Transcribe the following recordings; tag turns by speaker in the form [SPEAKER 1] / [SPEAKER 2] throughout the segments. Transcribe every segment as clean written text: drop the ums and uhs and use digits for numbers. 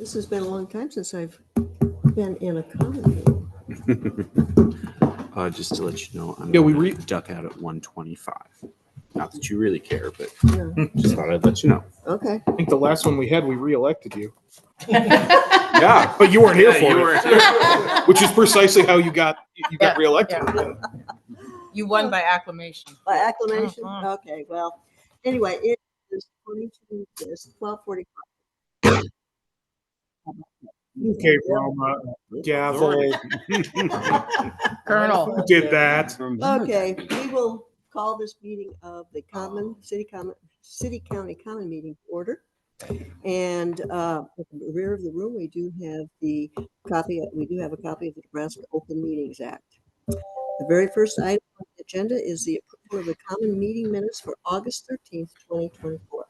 [SPEAKER 1] This has been a long time since I've been in a common meeting.
[SPEAKER 2] Just to let you know, I'm going to duck out at 1:25. Not that you really care, but just thought I'd let you know.
[SPEAKER 1] Okay.
[SPEAKER 3] I think the last one we had, we re-elected you.
[SPEAKER 2] Yeah,
[SPEAKER 3] But you weren't here for
[SPEAKER 2] you
[SPEAKER 3] it, which is precisely how you got re-elected.
[SPEAKER 4] Yeah. You won by acclamation.
[SPEAKER 1] By acclamation?
[SPEAKER 4] Mhm.
[SPEAKER 1] Okay, well, anyway, it is 12:45.
[SPEAKER 3] Okay, Roma, gavel.
[SPEAKER 4] Colonel.
[SPEAKER 3] Who did that?
[SPEAKER 1] Okay, we will call this meeting of the City County Common Meeting to order. And at the rear of the room, we do have a copy of the Nebraska Open Meetings Act. The very first item on the agenda is the approval of the common meeting minutes for August 13th, 2024.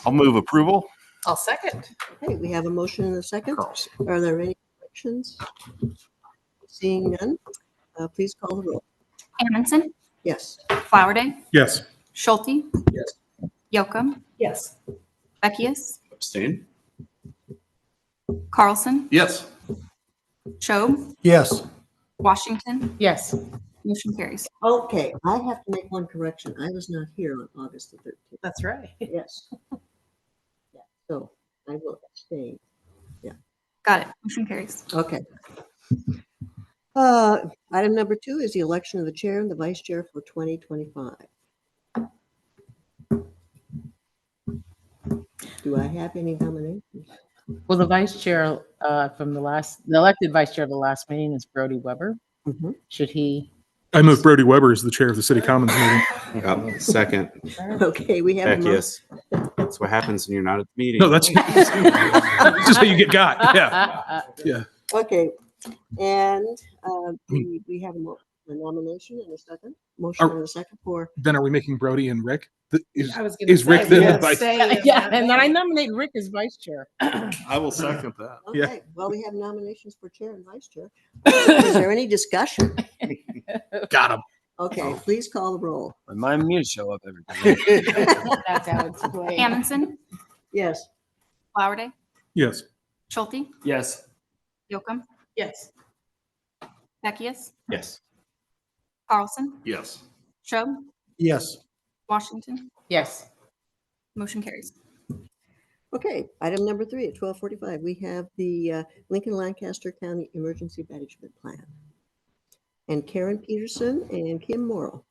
[SPEAKER 5] I'll move approval.
[SPEAKER 4] I'll second.
[SPEAKER 1] Okay, we have a motion and a second. Are there any corrections? Seeing none, please call the roll.
[SPEAKER 6] Amundson,
[SPEAKER 1] Yes.
[SPEAKER 6] Flowerday,
[SPEAKER 3] Yes.
[SPEAKER 6] Schulte.
[SPEAKER 2] Yes.
[SPEAKER 6] Yocum,
[SPEAKER 4] Yes.
[SPEAKER 6] Beckius,
[SPEAKER 2] Abstain?
[SPEAKER 6] Carlson,
[SPEAKER 5] Yes.
[SPEAKER 6] Schob,
[SPEAKER 3] Yes.
[SPEAKER 6] Washington.
[SPEAKER 4] Yes.
[SPEAKER 6] Motion carries.
[SPEAKER 1] Okay, I have to make one correction. I was not here on August the 13th.
[SPEAKER 4] That's right.
[SPEAKER 1] Yes. Yeah, so I will abstain.
[SPEAKER 6] Got it. Motion carries.
[SPEAKER 1] Okay. Item number 2 is the election of the chair and the vice chair for 2025. Do I have any nominations?
[SPEAKER 4] Well, the vice chair the elected vice chair of the last meeting is Brody Weber.
[SPEAKER 1] Mhm.
[SPEAKER 4] Should he?
[SPEAKER 3] I move Brody Weber as the chair of the City Commons meeting.
[SPEAKER 2] Yep. Second.
[SPEAKER 1] Okay, we have a motion.
[SPEAKER 2] Beckius. That's what happens when you're not at the meeting.
[SPEAKER 3] No, that's just how you get got. Yeah. Yeah.
[SPEAKER 1] Okay, and we have a nomination and a second. Motion and a second for,
[SPEAKER 3] Then are we making Brody and Rick?
[SPEAKER 4] I was gonna
[SPEAKER 3] Is Rick
[SPEAKER 4] say,
[SPEAKER 3] then the
[SPEAKER 4] yeah.
[SPEAKER 3] vice?
[SPEAKER 4] Yeah, and then I nominate Rick as vice chair.
[SPEAKER 5] I will second that.
[SPEAKER 3] Yeah.
[SPEAKER 1] okay, well, we have nominations for chair and vice chair. Is there any discussion?
[SPEAKER 3] Got him.
[SPEAKER 1] Okay, please call the roll.
[SPEAKER 5] Remind me to show up every time.
[SPEAKER 4] That's how it's played.
[SPEAKER 6] Amundson,
[SPEAKER 1] Yes.
[SPEAKER 6] Flowerday,
[SPEAKER 3] Yes.
[SPEAKER 6] Schulte,
[SPEAKER 5] Yes.
[SPEAKER 6] Yocum,
[SPEAKER 4] Yes.
[SPEAKER 6] Beckius,
[SPEAKER 2] Yes.
[SPEAKER 6] Carlson,
[SPEAKER 5] Yes.
[SPEAKER 6] Schob,
[SPEAKER 3] Yes.
[SPEAKER 6] Washington.
[SPEAKER 4] Yes.
[SPEAKER 6] Motion carries.
[SPEAKER 1] Okay, item number 3 at 12:45, we have the Lincoln Lancaster County Emergency Management Plan. And Karen Peterson and Kim Morrow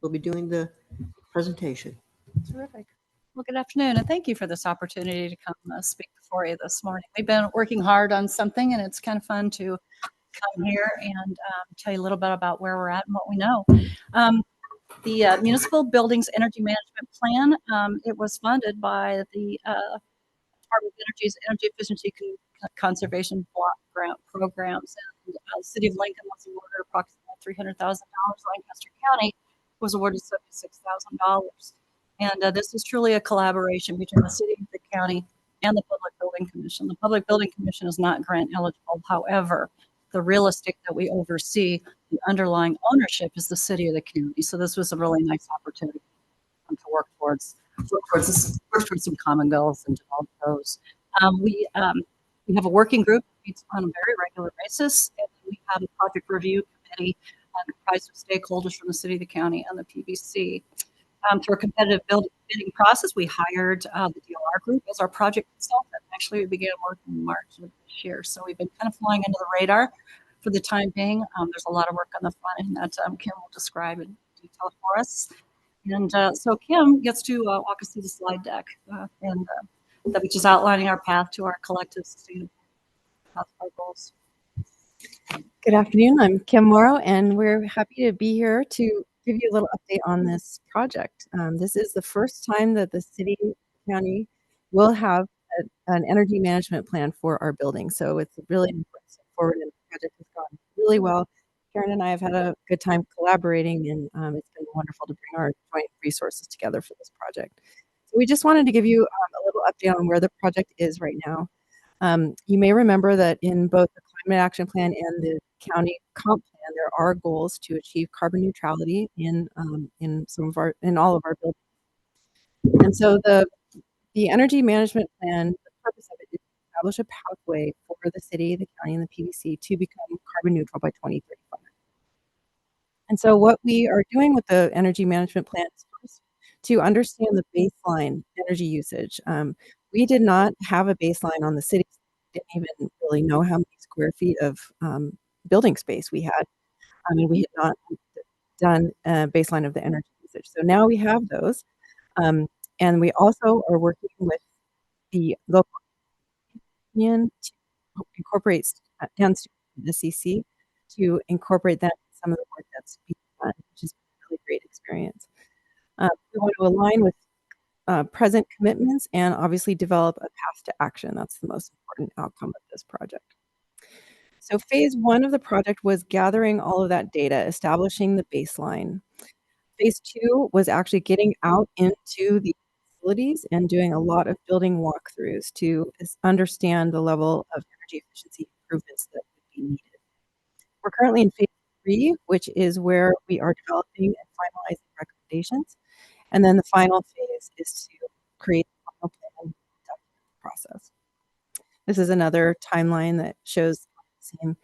[SPEAKER 1] will be doing the presentation.
[SPEAKER 7] Terrific. Well, good afternoon, and thank you for this opportunity to come speak before you this morning. We've been working hard on something, and it's kind of fun to come here and tell you a little bit about where we're at and what we know. The Municipal Buildings Energy Management Plan, it was funded by the Department of Energy's Energy Efficiency Conservation Block Grant Programs. And the City of Lincoln was awarded approximately $300,000. Lancaster County was awarded $76,000. And this is truly a collaboration between the city, the county, and the Public Building Commission. The Public Building Commission is not grant eligible. However, the real estate that we oversee, the underlying ownership is the city of the county. So this was a really nice opportunity to work towards some common goals and develop those. We have a working group that meets on a very regular basis, and we have a project review committee comprised of stakeholders from the city, the county, and the PBC. Through a competitive bidding process, we hired the DLR group as our project consultant. Actually, we began working in March of this year, so we've been kind of flying under the radar for the time being. There's a lot of work on the front end that Kim will describe in detail for us. And so Kim gets to walk us through the slide deck, which is outlining our path to our collective sustainable path to our goals.
[SPEAKER 8] Good afternoon. I'm Kim Morrow, and we're happy to be here to give you a little update on this project. This is the first time that the city county will have an energy management plan for our building. So it's really an important step forward, and the project has gone really well. Karen and I have had a good time collaborating, and it's been wonderful to bring our joint resources together for this project. So we just wanted to give you a little update on where the project is right now. You may remember that in both the Climate Action Plan and the County Comp Plan, there are goals to achieve carbon neutrality in all of our buildings. And so the Energy Management Plan, the purpose of it is establish a pathway for the city, the county, and the PVC to become carbon neutral by 2035. And so what we are doing with the energy management plan is first to understand the baseline energy usage. We did not have a baseline on the city. Didn't even really know how many square feet of building space we had. I mean, we had not done a baseline of the energy usage. So now we have those. And we also are working with the local union to incorporate and the CC to incorporate that in some of the work that's being done, which is a really great experience. We want to align with present commitments and obviously develop a path to action. That's the most important outcome of this project. So phase one of the project was gathering all of that data, establishing the baseline. Phase two was actually getting out into the facilities and doing a lot of building walkthroughs to understand the level of energy efficiency improvements that would be needed. We're currently in phase three, which is where we are developing and finalizing recommendations. And then the final phase is to create the final plan process. This is another timeline that shows the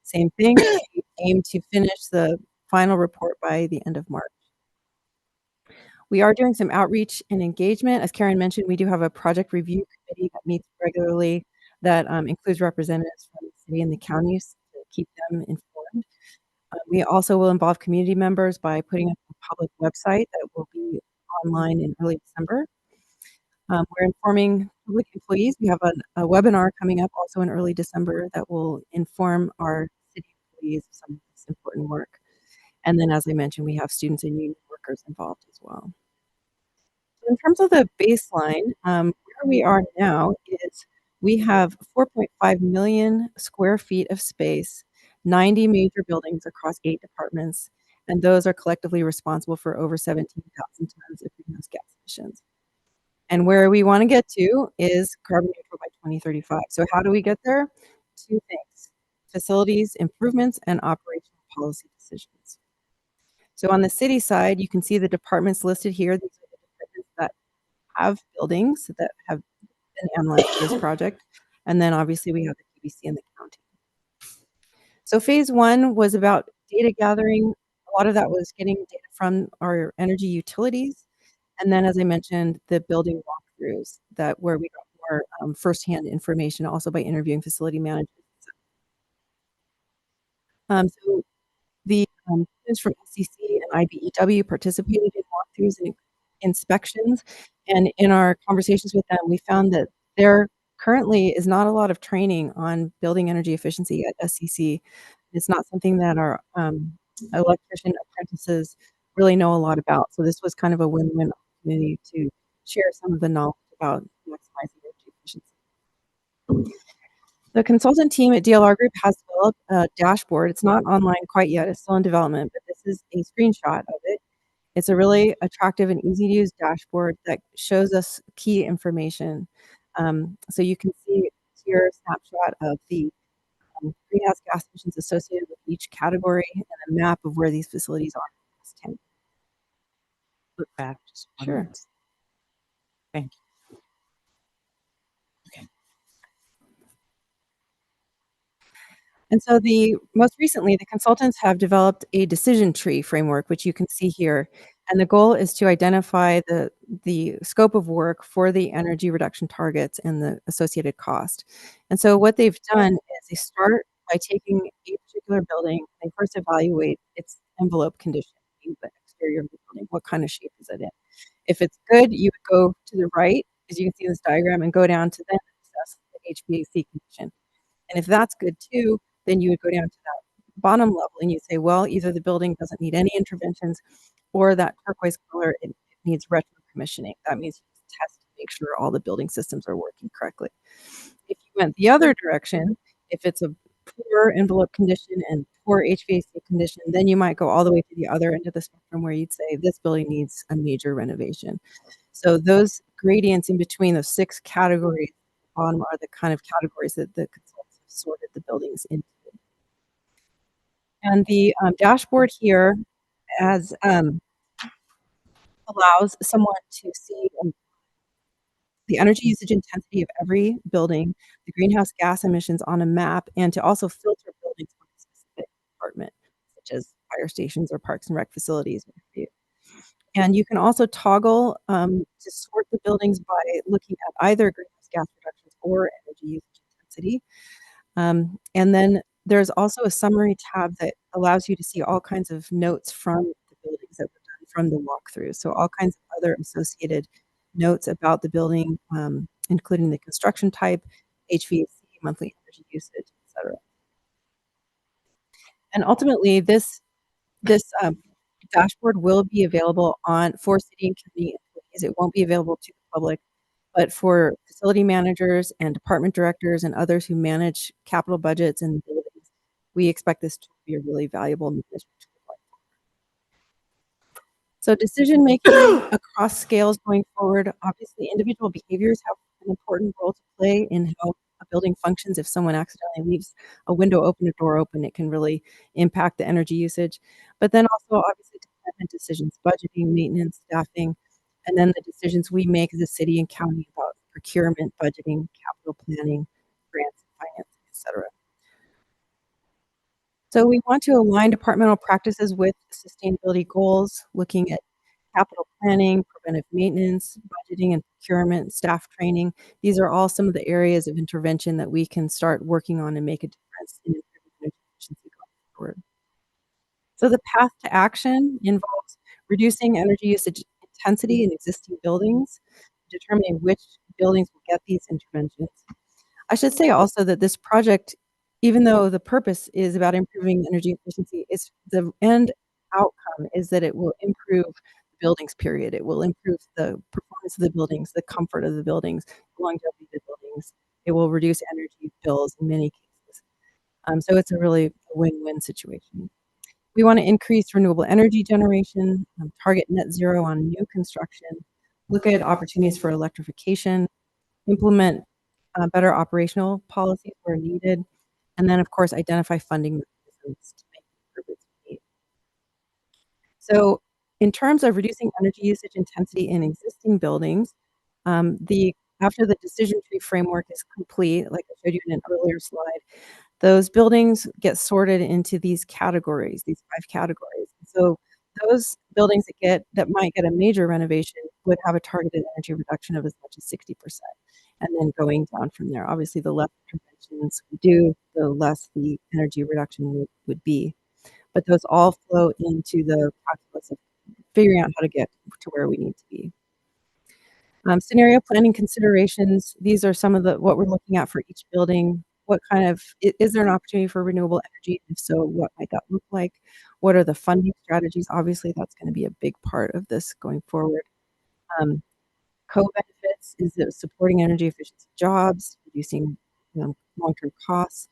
[SPEAKER 8] same thing. We aim to finish the final report by the end of March. We are doing some outreach and engagement. As Karen mentioned, we do have a project review committee that meets regularly that includes representatives from the city and the counties to keep them informed. We also will involve community members by putting up a public website that will be online in early December. We're informing public employees. We have a webinar coming up also in early December that will inform our city employees of some of this important work. And then, as I mentioned, we have students and union workers involved as well. So in terms of the baseline, where we are now is we have 4.5 million square feet of space, 90 major buildings across 8 departments, and those are collectively responsible for over 17,000 tons of greenhouse gas emissions. And where we want to get to is carbon neutral by 2035. So how do we get there? 2 things: facilities improvements and operational policy decisions. So on the city side, you can see the departments listed here. These are the departments that have buildings that have been analyzed for this project. And then obviously we have the PBC and the county. So phase one was about data gathering. A lot of that was getting data from our energy utilities. And then, as I mentioned, the building walkthroughs where we got more firsthand information, also by interviewing facility managers. So the students from SCC and IBEW participated in walkthroughs and inspections. And in our conversations with them, we found that there currently is not a lot of training on building energy efficiency at SCC. It's not something that our electrician apprentices really know a lot about. So this was kind of a win-win opportunity to share some of the knowledge about maximizing energy efficiency. The consultant team at DLR Group has developed a dashboard. It's not online quite yet. It's still in development, but this is a screenshot of it. It's a really attractive and easy to use dashboard that shows us key information. So you can see here a snapshot of the greenhouse gas emissions associated with each category and a map of where these facilities are.
[SPEAKER 4] Look back. Just one
[SPEAKER 8] Sure.
[SPEAKER 4] minute. Thank you.
[SPEAKER 8] And so most recently, the consultants have developed a decision tree framework, which you can see here. And the goal is to identify the scope of work for the energy reduction targets and the associated cost. And so what they've done is they start by taking a particular building. They first evaluate its envelope condition, the exterior of the building. What kind of shape is it in? If it's good, you would go to the right, as you can see in this diagram, and go down to then assess the HVAC condition. And if that's good too, then you would go down to that bottom level and you say, well, either the building doesn't need any interventions or that turquoise color, it needs retro commissioning. That means you just test to make sure all the building systems are working correctly. If you went the other direction, if it's a poor envelope condition and poor HVAC condition, then you might go all the way to the other end of the spectrum where you'd say this building needs a major renovation. So those gradients in between those 6 categories are the kind of categories that the consultants have sorted the buildings into. And the dashboard here allows someone to see the energy usage intensity of every building, the greenhouse gas emissions on a map, and to also filter buildings by a specific department, such as fire stations or parks and rec facilities. And you can also toggle to sort the buildings by looking at either greenhouse gas reductions or energy usage intensity. And then there's also a summary tab that allows you to see all kinds of notes from the buildings that were done from the walkthrough. So all kinds of other associated notes about the building, including the construction type, HVAC, monthly energy usage, etc. And ultimately, this dashboard will be available for city and county employees. It won't be available to the public, but for facility managers and department directors and others who manage capital budgets and buildings, we expect this to be a really valuable management tool. So decision making across scales going forward, obviously individual behaviors have an important role to play in how a building functions. If someone accidentally leaves a window open, a door open, it can really impact the energy usage. But then also obviously department decisions, budgeting, maintenance, staffing, and then the decisions we make as a city and county about procurement, budgeting, capital planning, grants, financing, etc. So we want to align departmental practices with sustainability goals, looking at capital planning, preventive maintenance, budgeting and procurement, staff training. These are all some of the areas of intervention that we can start working on and make a difference in improving energy efficiency going forward. So the path to action involves reducing energy usage intensity in existing buildings, determining which buildings will get these interventions. I should say also that this project, even though the purpose is about improving energy efficiency, is the end outcome is that it will improve the buildings, period. It will improve the performance of the buildings, the comfort of the buildings, the longevity of the buildings. It will reduce energy bills in many cases. So it's a really win-win situation. We want to increase renewable energy generation, target net zero on new construction, look at opportunities for electrification, implement better operational policies where needed, and then, of course, identify funding mechanisms to make improvements we need. So in terms of reducing energy usage intensity in existing buildings, after the decision tree framework is complete, like I showed you in an earlier slide, those buildings get sorted into these categories, these 5 categories. So those buildings that might get a major renovation would have a targeted energy reduction of as much as 60%, and then going down from there. Obviously, the less interventions we do, the less the energy reduction would be. But those all flow into the calculus of figuring out how to get to where we need to be. Scenario planning considerations, these are some of what we're looking at for each building. What kind of, is there an opportunity for renewable energy? If so, what might that look like? What are the funding strategies? Obviously, that's going to be a big part of this going forward. Co-benefits, is it supporting energy efficiency jobs, reducing long-term costs?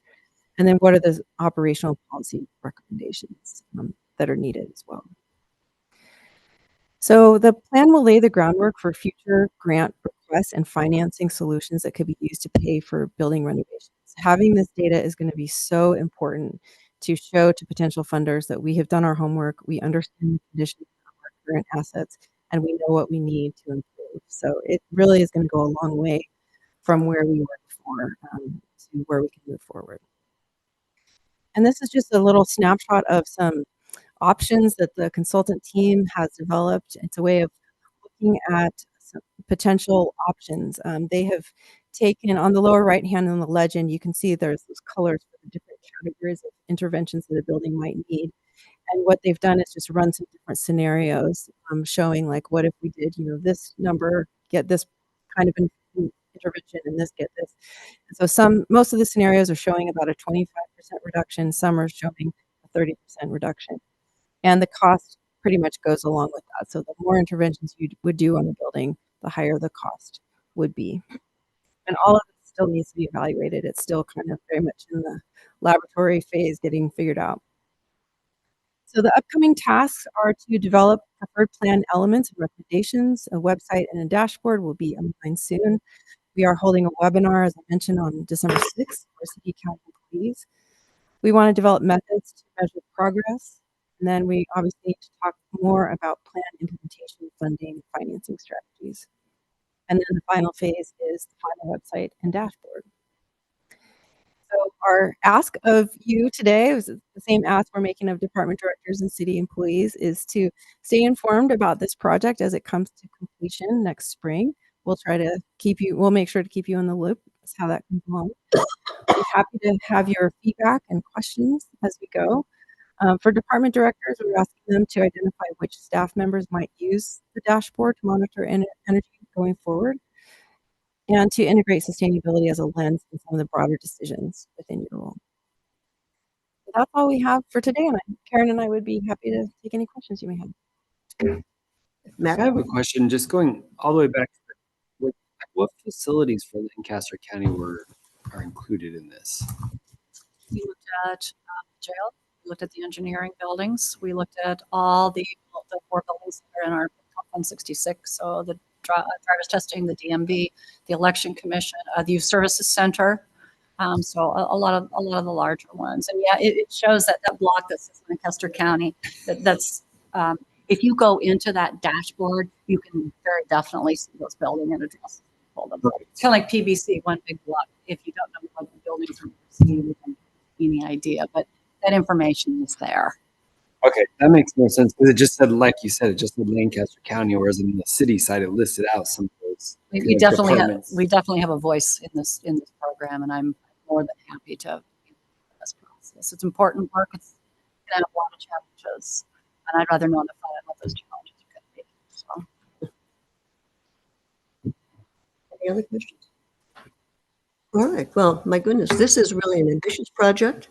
[SPEAKER 8] And then what are the operational policy recommendations that are needed as well? So the plan will lay the groundwork for future grant requests and financing solutions that could be used to pay for building renovations. Having this data is going to be so important to show to potential funders that we have done our homework, we understand the condition of our current assets, and we know what we need to improve. So it really is going to go a long way from where we were before to where we can move forward. And this is just a little snapshot of some options that the consultant team has developed. It's a way of looking at some potential options. They have taken, on the lower right hand in the legend, you can see there's those colors for the different categories of interventions that a building might need. And what they've done is just run some different scenarios, showing like, what if we did, this number, get this kind of intervention, and this, get this. And so most of the scenarios are showing about a 25% reduction. Some are showing a 30% reduction. And the cost pretty much goes along with that. So the more interventions you would do on the building, the higher the cost would be. And all of it still needs to be evaluated. It's still kind of very much in the laboratory phase getting figured out. So the upcoming tasks are to develop preferred plan elements and recommendations. A website and a dashboard will be online soon. We are holding a webinar, as I mentioned, on December 6th for city county employees. We want to develop methods to measure progress. And then we obviously need to talk more about plan implementation, funding, financing strategies. And then the final phase is the final website and dashboard. So our ask of you today is the same ask we're making of department directors and city employees, is to stay informed about this project as it comes to completion next spring. We'll make sure to keep you in the loop as how that comes along. We're happy to have your feedback and questions as we go. For department directors, we're asking them to identify which staff members might use the dashboard to monitor energy going forward, and to integrate sustainability as a lens in some of the broader decisions within your role. So that's all we have for today, and Karen and I would be happy to take any questions you may have.
[SPEAKER 1] Matt?
[SPEAKER 5] I have a question, just going all the way back. What facilities for Lancaster County are included in this?
[SPEAKER 7] We looked at jail, we looked at the engineering buildings, we looked at all the 4 buildings that are in our 166. So the driver's testing, the DMV, the election commission, the youth services center. So a lot of the larger ones. And yeah, it shows that block that says Lancaster County, that's if you go into that dashboard, you can very definitely see those building and addresses. It's kind of like PBC, one big block. If you don't know what the buildings are, you can any idea, but that information is there.
[SPEAKER 5] Okay, that makes more sense because it just said, like you said, it just said Lancaster County, whereas in the city side it listed out some of those.
[SPEAKER 7] We definitely have a voice in this program, and I'm more than happy to be in this process. It's important work. It's going to have a lot of challenges, and I'd rather know what those challenges are going to be. So.
[SPEAKER 1] Any other questions? All right. Well, my goodness, this is really an ambitious project,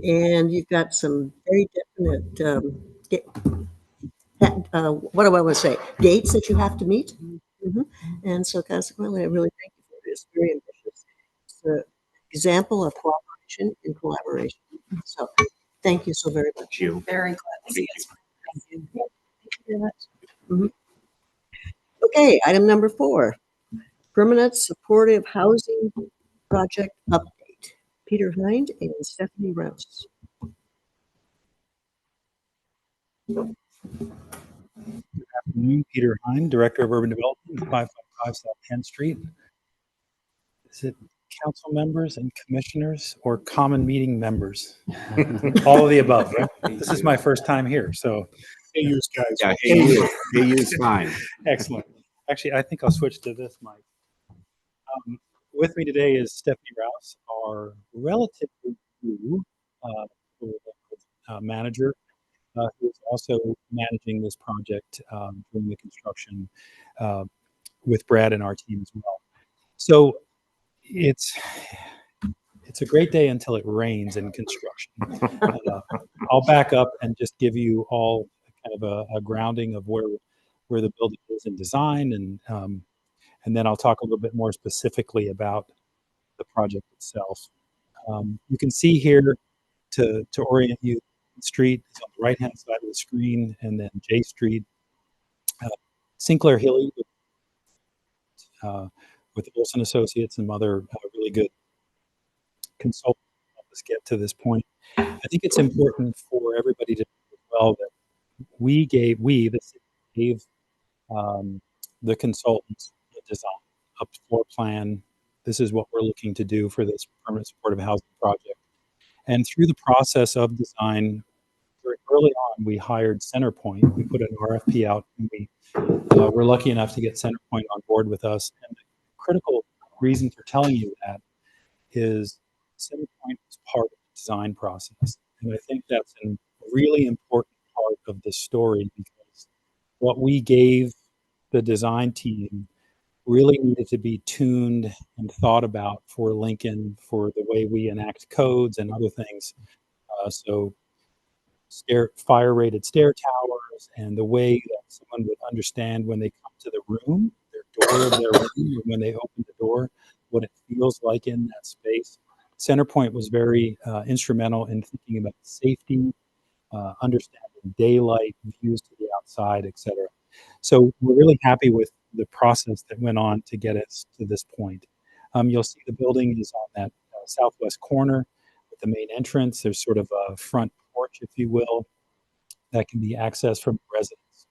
[SPEAKER 1] and you've got some very definite, what do I want to say, dates that you have to meet. And so consequently, I really thank you for this. Very ambitious. It's an example of cooperation and collaboration. So thank you so very much.
[SPEAKER 7] Very glad to see it.
[SPEAKER 8] Thank you very much.
[SPEAKER 1] Okay, item number 4, permanent supportive housing project update. Peter Hind and Stephanie Rouse.
[SPEAKER 3] Good afternoon, Peter Hine, Director of Urban Development, 555 South 10th Street. Is it council members and commissioners or common meeting members? All of the above, right? This is my first time here, so.
[SPEAKER 2] Hey, yous guys. Yeah, hey, you's fine.
[SPEAKER 3] Excellent. Actually, I think I'll switch to this mic. With me today is Stephanie Rouse, our relatively new manager, who is also managing this project during the construction with Brad and our team as well. So it's a great day until it rains in construction. I'll back up and just give you all kind of a grounding of where the building is in design, and then I'll talk a little bit more specifically about the project itself. You can see here, to orient you, Street is on the right-hand side of the screen, and then J Street. Sinclair Hilly with Olson Associates and other really good consultants help us get to this point. I think it's important for everybody to know as well that the city gave the consultants a design, a floor plan. This is what we're looking to do for this permanent supportive housing project. And through the process of design, very early on, we hired Centerpoint. We put an RFP out, and we were lucky enough to get Centerpoint on board with us. And the critical reason for telling you that is Centerpoint was part of the design process. And I think that's a really important part of this story, because what we gave the design team really needed to be tuned and thought about for Lincoln, for the way we enact codes and other things. So fire-rated stair towers, and the way that someone would understand when they come to the room, their door of their room, or when they open the door, what it feels like in that space. Centerpoint was very instrumental in thinking about safety, understanding daylight, views to the outside, etc. So we're really happy with the process that went on to get us to this point. You'll see the building is on that southwest corner with the main entrance. There's sort of a front porch, if you will, that can be accessed from residents.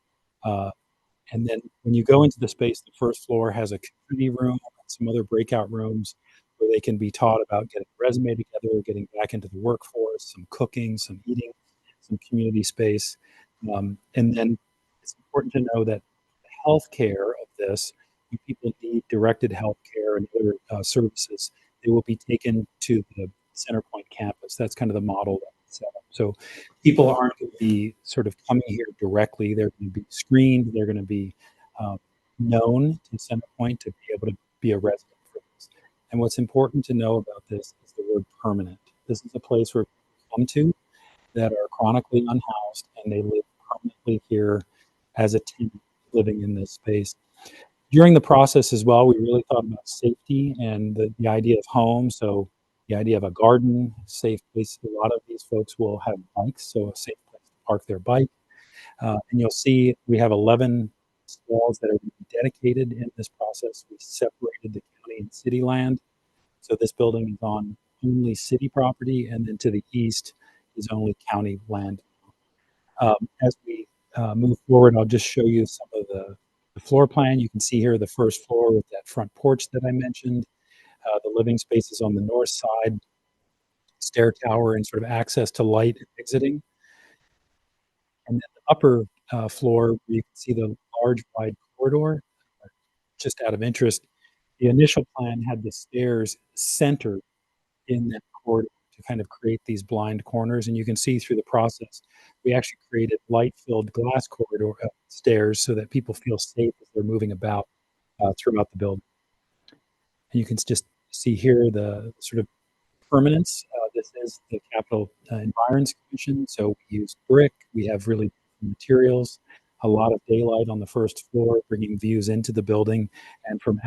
[SPEAKER 3] And then when you go into the space, the first floor has a community room, some other breakout rooms where they can be taught about getting a resume together, getting back into the workforce, some cooking, some eating, some community space. And then it's important to know that the healthcare of this, when people need directed healthcare and other services, they will be taken to the Centerpoint campus. That's kind of the model that we set up. So people aren't going to be sort of coming here directly. They're going to be screened. They're going to be known to Centerpoint to be able to be a resident for this. And what's important to know about this is the word permanent. This is a place where people come to that are chronically unhoused and they live permanently here as a tenant living in this space. During the process as well, we really thought about safety and the idea of home. So the idea of a garden, safe place. A lot of these folks will have bikes, so a safe place to park their bike. And you'll see we have 11 stalls that are dedicated in this process. We separated the county and city land. So this building is on only city property, and then to the east is only county land. As we move forward, I'll just show you some of the floor plan. You can see here the first floor with that front porch that I mentioned. The living space is on the north side, stair tower and sort of access to light and exiting. And then the upper floor, you can see the large wide corridor. Just out of interest, the initial plan had the stairs centered in that corridor to kind of create these blind corners. And you can see through the process, we actually created light-filled glass corridor stairs so that people feel safe as they're moving about throughout the building. And you can just see here the sort of permanence. This is the Capital Environs Commission, so we use brick. We have really materials, a lot of daylight on the first floor, bringing views into the building and from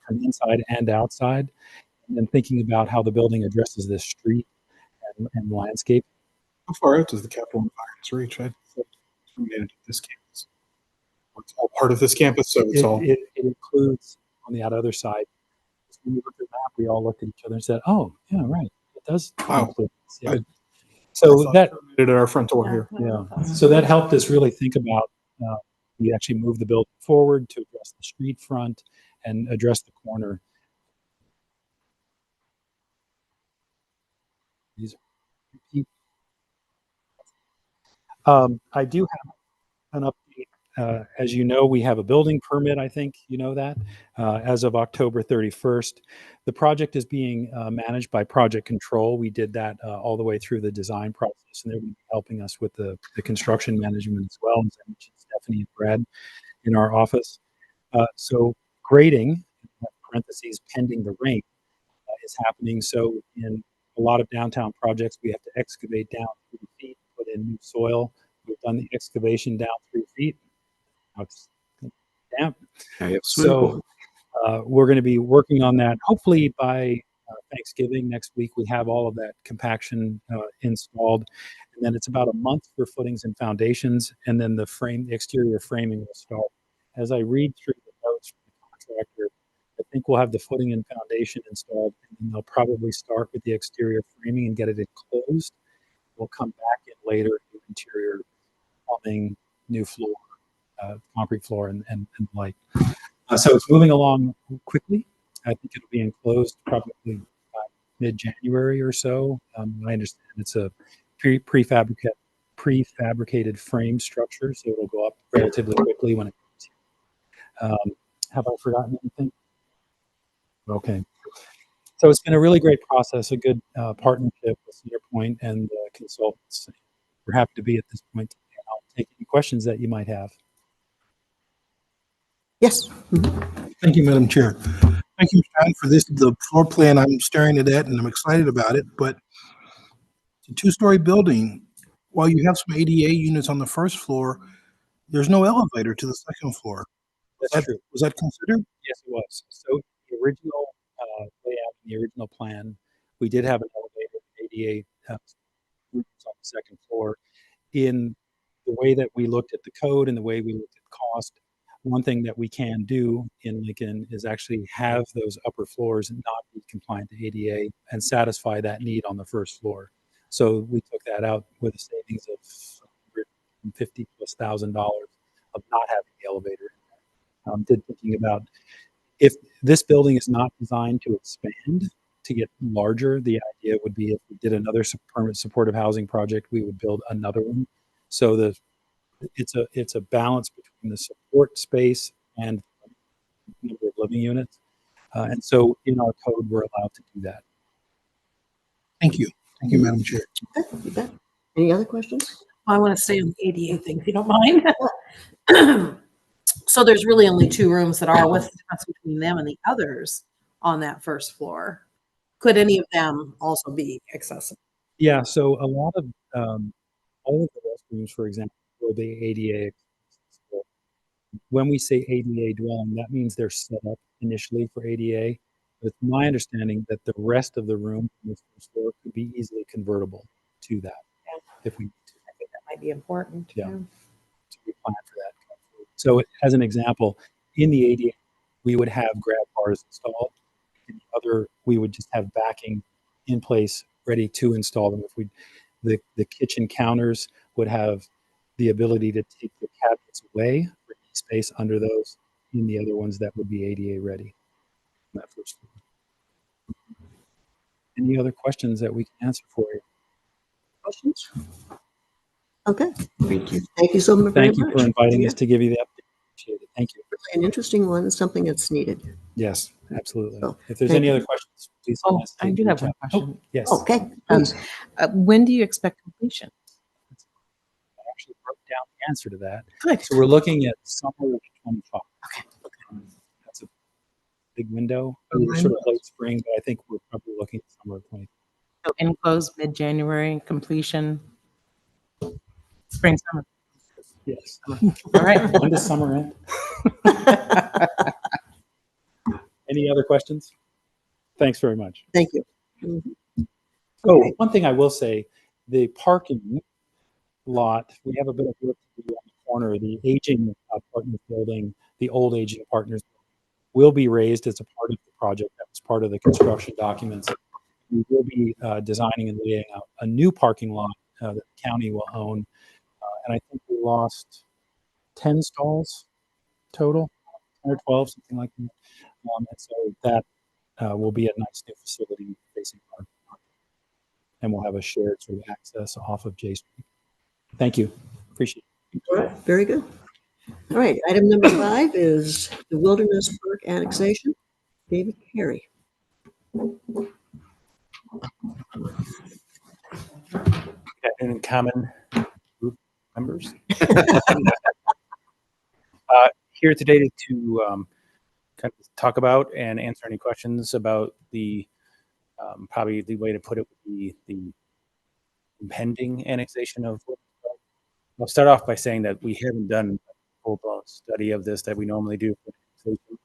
[SPEAKER 3] inside and outside. And then thinking about how the building addresses this street and landscape.
[SPEAKER 9] How far out does the Capital Environs reach? I terminated this campus. It's all part of this campus, so it's all.
[SPEAKER 3] It includes on the other side. When we looked at the map, we all looked at each other and said, "Oh, yeah, right. It does include this." Yeah. So that
[SPEAKER 9] at our front door here.
[SPEAKER 3] Yeah. So that helped us really think about. We actually moved the building forward to address the street front and address the corner. These I do have an update. As you know, we have a building permit. I think you know that as of October 31st. The project is being managed by Project Control. We did that all the way through the design process, and they're going to be helping us with the construction management as well. As I mentioned, Stephanie and Brad in our office. So grading, parentheses, pending the rain, is happening. So in a lot of downtown projects, we have to excavate down 3 feet, put in new soil. We've done the excavation down 3 feet. Now it's damp. So we're going to be working on that. Hopefully by Thanksgiving next week, we have all of that compaction installed. And then it's about a month for footings and foundations. And then the exterior framing will start. As I read through the notes from the contractor, I think we'll have the footing and foundation installed, and then they'll probably start with the exterior framing and get it enclosed. We'll come back in later, do interior plumbing, new floor, concrete floor, and light. So it's moving along quickly. I think it'll be enclosed probably by mid-January or so. I understand it's a prefabricated frame structure, so it'll go up relatively quickly when it comes here. Have I forgotten anything? Okay. So it's been a really great process, a good partnership with Centerpoint and consultants. We're happy to be at this point. I'll take any questions that you might have.
[SPEAKER 1] Yes.
[SPEAKER 9] Thank you, Madam Chair. Thank you, John, for the floor plan. I'm staring at that and I'm excited about it, but it's a two-story building. While you have some ADA units on the first floor, there's no elevator to the second floor.
[SPEAKER 3] That's true.
[SPEAKER 9] Was that considered?
[SPEAKER 3] Yes, it was. So the original layout, the original plan, we did have an elevator, ADA rooms on the second floor. In the way that we looked at the code and the way we looked at cost, one thing that we can do in Lincoln is actually have those upper floors not be compliant to ADA and satisfy that need on the first floor. So we took that out with a savings of $150,000+ of not having the elevator. thinking about if this building is not designed to expand to get larger, the idea would be if we did another permanent supportive housing project, we would build another one. So it's a balance between the support space and the number of living units. And so in our code, we're allowed to do that.
[SPEAKER 9] Thank you. Thank you, Madam Chair.
[SPEAKER 1] Okay, you bet. Any other questions?
[SPEAKER 10] I want to stay on the ADA thing, if you don't mind. So there's really only two rooms that are, what's the difference between them and the others on that first floor? Could any of them also be accessible?
[SPEAKER 3] Yeah, so a lot of all of the restrooms, for example, will be ADA accessible. When we say ADA dwelling, that means they're set up initially for ADA. But it's my understanding that the rest of the room on this first floor could be easily convertible to that if we need to.
[SPEAKER 10] I think that might be important.
[SPEAKER 3] Yeah. So we plan for that. So as an example, in the ADA, we would have grab bars installed. In the other, we would just have backing in place, ready to install them. If the kitchen counters would have the ability to take the cabinets away for space under those. In the other ones, that would be ADA ready. On that first floor. Any other questions that we can answer for you?
[SPEAKER 1] Questions? Okay. Thank you. Thank you so much.
[SPEAKER 3] Thank you for inviting us to give you the update. Appreciate it. Thank you.
[SPEAKER 1] An interesting one, something that's needed.
[SPEAKER 3] Yes, absolutely.
[SPEAKER 1] So,
[SPEAKER 3] if there's
[SPEAKER 1] thank
[SPEAKER 3] any
[SPEAKER 1] you.
[SPEAKER 3] other questions, please.
[SPEAKER 4] Oh,
[SPEAKER 3] don't hesitate
[SPEAKER 4] I
[SPEAKER 3] to
[SPEAKER 4] do have
[SPEAKER 3] reach
[SPEAKER 4] one
[SPEAKER 3] out.
[SPEAKER 4] question.
[SPEAKER 3] Oh, yes.
[SPEAKER 1] Okay, please.
[SPEAKER 4] When do you expect completion?
[SPEAKER 3] I actually wrote down the answer to that.
[SPEAKER 4] Good.
[SPEAKER 3] So we're looking at summer of 25. Okay. That's a big window. We were sort of late spring, but I think we're probably looking at summer of 25.
[SPEAKER 4] So enclosed mid-January, completion, spring, summer.
[SPEAKER 3] Yes.
[SPEAKER 4] All right.
[SPEAKER 3] When does summer end? Any other questions? Thanks very much.
[SPEAKER 1] Thank you. Mhm.
[SPEAKER 3] Oh,
[SPEAKER 1] Okay.
[SPEAKER 3] one thing I will say, the parking lot, we have a bit of work to do on the corner. The aging partners building, the old aging partners will be raised as a part of the project. That was part of the construction documents. We will be designing and laying out a new parking lot that the county will own. And I think we lost 10 stalls total, 10 or 12, something like that. And so that will be a nice new facility facing our and we'll have a shared sort of access off of J Street. Thank you. Appreciate it.
[SPEAKER 1] All right, very good. All right, item number 5 is the Wilderness Park annexation. David Carey.
[SPEAKER 11] In common group members. Here today to kind of talk about and answer any questions about the probably the way to put it would be the impending annexation of. I'll start off by saying that we haven't done a full-blown study of this that we normally do for annexation.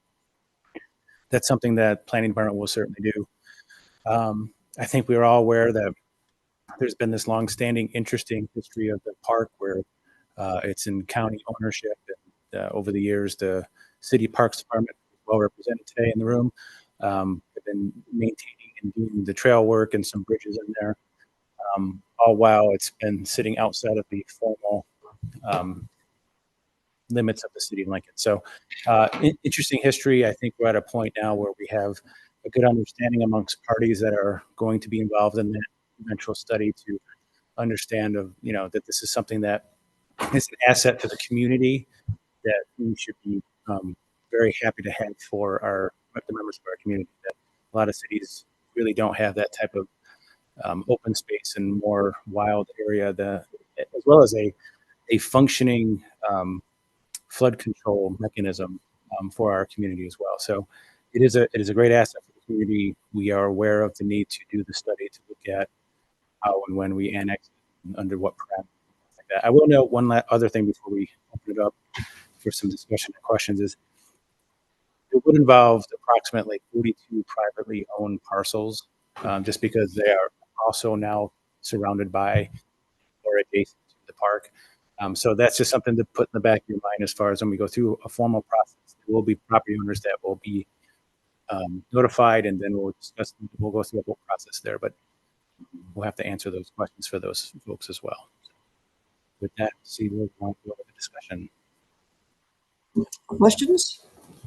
[SPEAKER 11] That's something that planning department will certainly do. I think we are all aware that there's been this long-standing, interesting history of the park where it's in county ownership. And, over the years, the city parks department is well represented today in the room. Have been maintaining and doing the trail work and some bridges in there. All while it's been sitting outside of the formal limits of the city of Lincoln. So interesting history. I think we're at a point now where we have a good understanding amongst parties that are going to be involved in that eventual study to understand that this is something that is an asset to the community that we should be very happy to have for the members of our community. That a lot of cities really don't have that type of open space and more wild area, as well as a functioning flood control mechanism for our community as well. So it is a great asset for the community. We are aware of the need to do the study to look at how and when we annex and under what parameters like that. I will note one other thing before we open it up for some discussion and questions is it would involve approximately 42 privately owned parcels, just because they are also now surrounded by or adjacent to the park. So that's just something to put in the back of your mind as far as when we go through a formal process. There will be property owners that will be notified, and then we'll go through a whole process there. But we'll have to answer those questions for those folks as well. So with that, see, we'll go into the discussion.
[SPEAKER 1] Questions?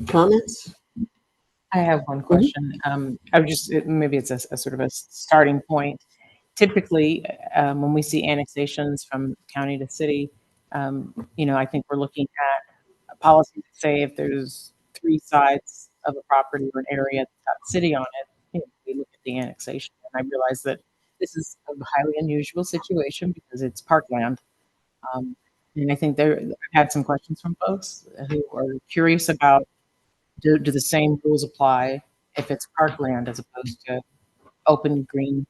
[SPEAKER 1] Comments?
[SPEAKER 4] I have one question. I would just, maybe it's a sort of a starting point. Typically, when we see annexations from county to city, I think we're looking at a policy that say if there's three sides of a property or an area that's got city on it, we look at the annexation. And I realize that this is a highly unusual situation because it's parkland. And I think I've had some questions from folks who are curious about, do the same rules apply if it's parkland as opposed to open green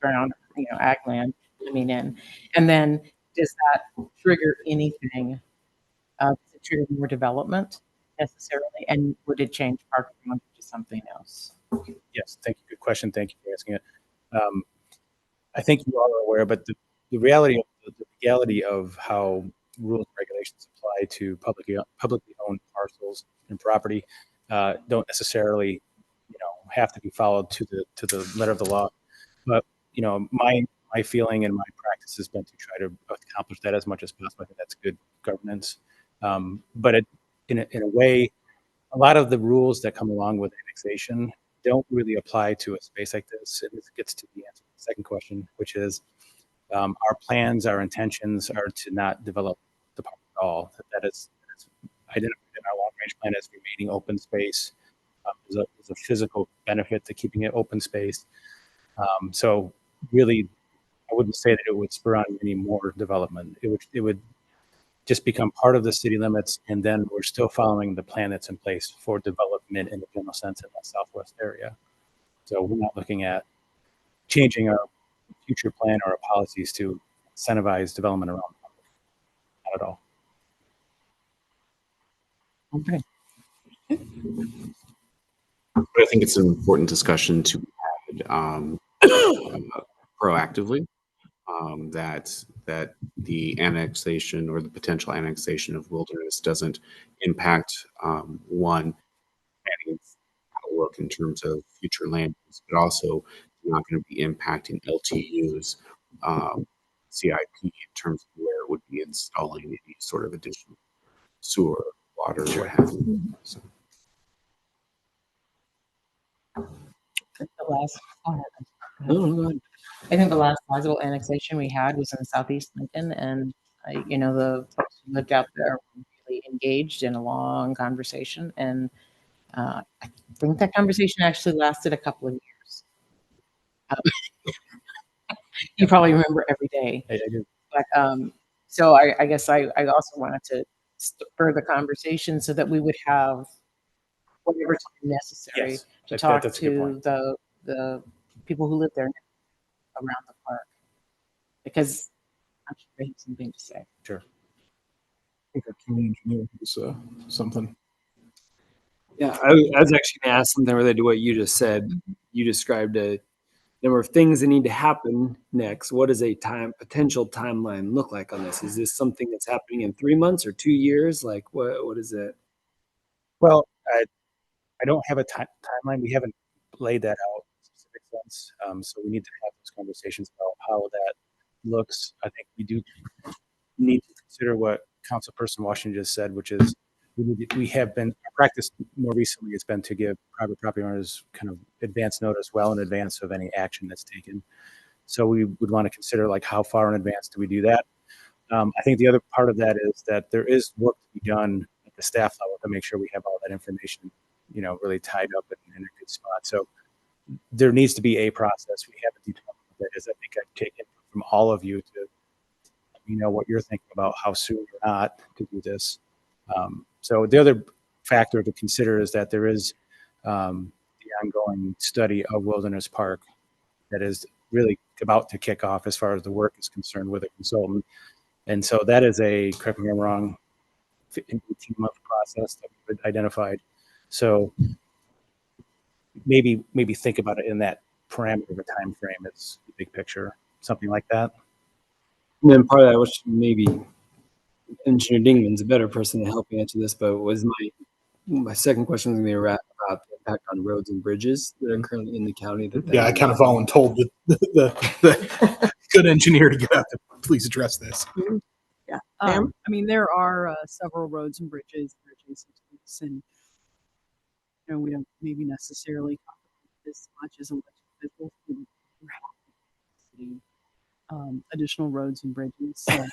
[SPEAKER 4] ground, ag land coming in? And then does that trigger anything? Does it trigger more development necessarily? And would it change parkland to something else?
[SPEAKER 11] Yes, thank you. Good question. Thank you for asking it. I think you all are aware, but the reality of the legality of how rules and regulations apply to publicly owned parcels and property don't necessarily, have to be followed to the letter of the law. But my feeling and my practice has been to try to accomplish that as much as possible. I think that's good governance. But in a way, a lot of the rules that come along with annexation don't really apply to a space like this. And this gets to the answer to the second question, which is our plans, our intentions are to not develop the park at all. That is identified in our long-range plan as remaining open space. There's a physical benefit to keeping it open space. So really, I wouldn't say that it would spur on any more development. It would just become part of the city limits, and then we're still following the plan that's in place for development in the general sense in that southwest area. So we're not looking at changing our future plan or our policies to incentivize development around the park. Not at all.
[SPEAKER 4] Okay.
[SPEAKER 2] But I think it's an important discussion to be had proactively. That the annexation or the potential annexation of wilderness doesn't impact one planning outlook in terms of future land use, but also not going to be impacting LTU's CIP in terms of where it would be installing any sort of additional sewer, water, what have you. So.
[SPEAKER 4] The last, I think the last sizable annexation we had was in Southeast Lincoln, and the folks who lived out there were really engaged in a long conversation, and I think that conversation actually lasted a couple of years. You probably remember every day.
[SPEAKER 11] I do.
[SPEAKER 4] But so I guess I also wanted to spur the conversation so that we would have whatever time necessary
[SPEAKER 11] Yes,
[SPEAKER 4] to talk
[SPEAKER 11] that's a good
[SPEAKER 4] to
[SPEAKER 11] point.
[SPEAKER 4] the people who live there around the park, because I'm sure they have something to say.
[SPEAKER 11] Sure.
[SPEAKER 12] I think our county engineer has something.
[SPEAKER 5] Yeah, I was actually going to ask something related to what you just said. You described a number of things that need to happen next. What does a potential timeline look like on this? Is this something that's happening in 3 months or 2 years? Like what is it?
[SPEAKER 11] Well, I don't have a timeline. We haven't laid that out in a specific sense. So we need to have those conversations about how that looks. I think we do need to consider what Councilperson Washington just said, which is our practice more recently has been to give private property owners kind of advance notice well in advance of any action that's taken. So we would want to consider like how far in advance do we do that? I think the other part of that is that there is work to be done at the staff level to make sure we have all that information, really tied up in a good spot. So there needs to be a process. We haven't determined what that is. I think I've taken from all of you to what you're thinking about how soon or not to do this. So the other factor to consider is that there is the ongoing study of Wilderness Park that is really about to kick off as far as the work is concerned with a consultant. And so that is correct me if I'm wrong, an 18-month process that we've identified. So maybe think about it in that parameter of a time frame as the big picture, something like that.
[SPEAKER 5] And then part of that, which maybe Engineer Dingman's a better person to help me answer this, but was my second question was going to be about the impact on roads and bridges that are currently in the county.
[SPEAKER 9] Yeah, I kind of voluntold the good engineer to get out to please address this.
[SPEAKER 1] Yeah.
[SPEAKER 13] I mean, there are several roads and bridges that are adjacent to this, and we don't maybe necessarily talk about this much as elected officials. We're happy additional roads and bridges. So.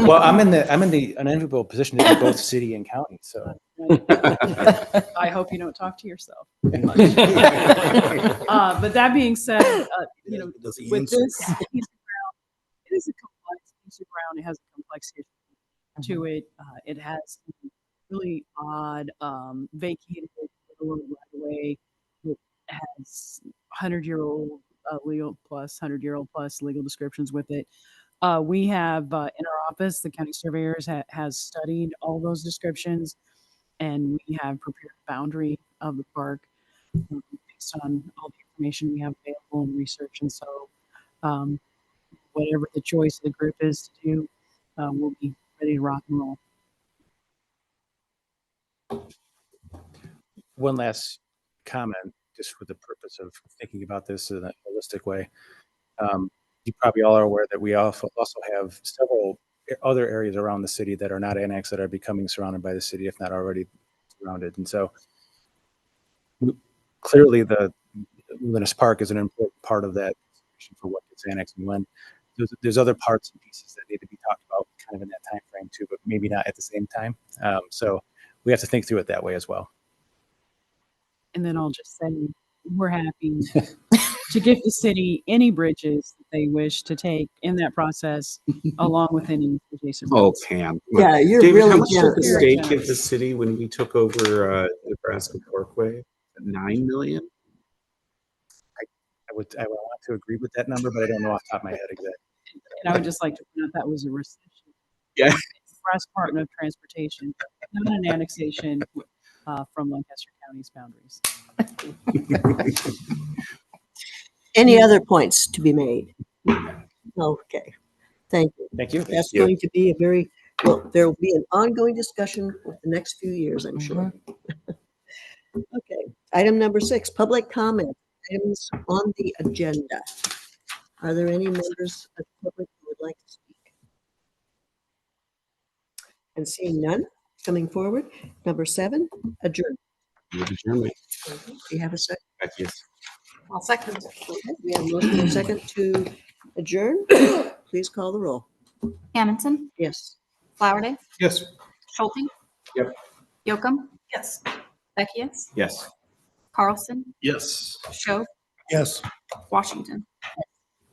[SPEAKER 11] Well, I'm in the unenviable position to be both city and county, so.
[SPEAKER 13] I hope you don't talk to yourself too much. But that being said, with this piece of ground, it is a complex piece of ground. It has a complex history to it. It has some really odd vacated right away. It has 100-year-old legal plus 100-year-old plus legal descriptions with it. We have in our office, the county surveyors has studied all those descriptions, and we have prepared a boundary of the park based on all the information we have available and research. And so, whatever the choice of the group is to do, we'll be ready to rock and roll.
[SPEAKER 11] One last comment, just for the purpose of thinking about this in a holistic way. You probably all are aware that we also have several other areas around the city that are not annexed that are becoming surrounded by the city, if not already surrounded. And so clearly the Wilderness Park is an important part of that for what gets annexed and when. There's other parts and pieces that need to be talked about kind of in that time frame too, but maybe not at the same time. So we have to think through it that way as well.
[SPEAKER 13] And then I'll just say, we're happy to give the city any bridges that they wish to take in that process, along with any adjacent.
[SPEAKER 2] Oh,
[SPEAKER 13] roads.
[SPEAKER 2] Pam.
[SPEAKER 1] Yeah, you're
[SPEAKER 2] David,
[SPEAKER 1] really
[SPEAKER 2] how much did the
[SPEAKER 1] generous.
[SPEAKER 2] state
[SPEAKER 13] Very
[SPEAKER 2] give the city when we took over Nebraska Parkway? 9 million?
[SPEAKER 11] I want to agree with that number, but I don't know off the top of my head exactly.
[SPEAKER 13] And I would just like to point out that was a rescission.
[SPEAKER 2] Yeah.
[SPEAKER 13] Nebraska Department of Transportation, not an annexation from Lancaster County's boundaries.
[SPEAKER 1] Any other points to be made? Okay, thank you.
[SPEAKER 11] Thank you.
[SPEAKER 1] That's going to be a very, well, there will be an ongoing discussion for the next few years, I'm sure. Okay, item number 6, public comment, items on the agenda. Are there any members of the public who would like to speak? And seeing none coming forward, number 7, adjourn.
[SPEAKER 2] Adjournment.
[SPEAKER 1] Do you have a second?
[SPEAKER 2] Yes.
[SPEAKER 10] I'll second.
[SPEAKER 1] Okay, we have a motion and a second to adjourn. Please call the roll.
[SPEAKER 6] Amundson,
[SPEAKER 1] Yes.
[SPEAKER 6] Flowerday,
[SPEAKER 12] Yes.
[SPEAKER 6] Schulte.
[SPEAKER 12] Yep.
[SPEAKER 6] Yocum,
[SPEAKER 10] Yes.
[SPEAKER 6] Beckius,
[SPEAKER 2] Yes.
[SPEAKER 6] Carlson,
[SPEAKER 12] Yes.
[SPEAKER 6] Schob,
[SPEAKER 9] Yes.
[SPEAKER 6] Washington.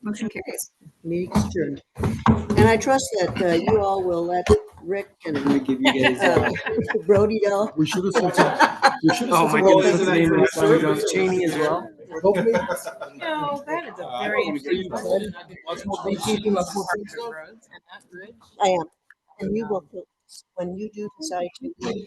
[SPEAKER 6] Motion carries.
[SPEAKER 1] Meeting is adjourned. And I trust that you all will let Rick and
[SPEAKER 5] Give you guys.
[SPEAKER 1] Brody know.
[SPEAKER 12] We should have said something. We should have
[SPEAKER 5] Oh
[SPEAKER 12] said
[SPEAKER 5] my
[SPEAKER 12] something.
[SPEAKER 5] goodness, his name is Sonny Jones Cheney as well.
[SPEAKER 12] Hopefully.
[SPEAKER 10] No, that is a very interesting question.
[SPEAKER 1] I am. And you will, when you do decide to leave,